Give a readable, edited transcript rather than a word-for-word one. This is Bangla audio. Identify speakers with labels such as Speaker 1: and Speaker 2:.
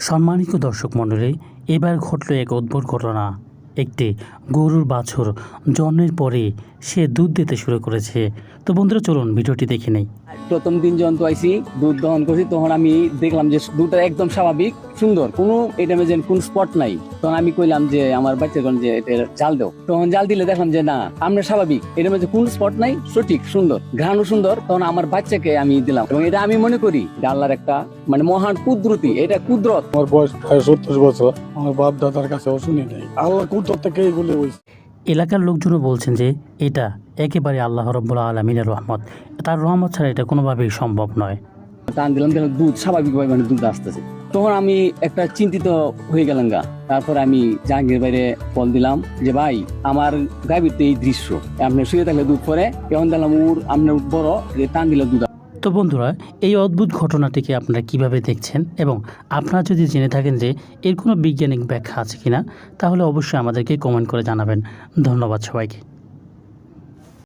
Speaker 1: সম্মানিত দর্শক মণ্ডলী, এবার ঘটল এক অদ্ভুত ঘটনা। একটি গরুর বাছুর জন্মের পরে সে দুধ দিতে শুরু করেছে। তো বন্ধুরা, চলুন ভিডিওটি দেখে নেই।
Speaker 2: প্রথম দিন যখন তো আইসি দুধ দহন করছি, তখন আমি দেখলাম যে দুধটা একদম স্বাভাবিক সুন্দর, কোনো এটা যেন কোন স্পট নাই। তখন আমি কইলাম যে আমার বাচ্চাগণ যে এটা জাল দাও। তখন জাল দিলে দেখলাম যে না, আমরা স্বাভাবিক, এটার মধ্যে কোন স্পট নাই, সঠিক সুন্দর, ঘ্রাণও সুন্দর। তখন আমার বাচ্চাকে আমি দিলাম, এবং এটা আমি মনে করি আল্লাহর একটা মহান কুদরতি, এটা কুদরত।
Speaker 3: আমার বয়স প্রায় 70 বছর, আমার বাপ দাদার কাছেও শুনি নাই। আল্লাহ কুদরত থেকে এগুলো হইছে।
Speaker 1: এলাকার লোকজনও বলছেন যে এটা একেবারে আল্লাহ রাব্বুল আলামিনের রহমত, তার রহমত ছাড়া এটা কোনোভাবেই সম্ভব নয়।
Speaker 2: টান দিলাম, দেখলাম দুধ স্বাভাবিকভাবে দুধ আসতেছে। তখন আমি একটা চিন্তিত হয়ে গেলাম গা। তারপর আমি জাহাঙ্গীর বাইরে কল দিলাম যে ভাই, আমার গাভীর তো এই দৃশ্য, আপনি শুয়ে থাকলে দুধ পরে, কেমন দিলাম আপনার বড় যে টান দিলে দুধ।
Speaker 1: তো বন্ধুরা, এই অদ্ভুত ঘটনাটিকে আপনারা কিভাবে দেখছেন, এবং আপনারা যদি জেনে থাকেন যে এর কোনো বৈজ্ঞানিক ব্যাখ্যা আছে কিনা, তাহলে অবশ্যই আমাদেরকে কমেন্ট করে জানাবেন। ধন্যবাদ সবাইকে।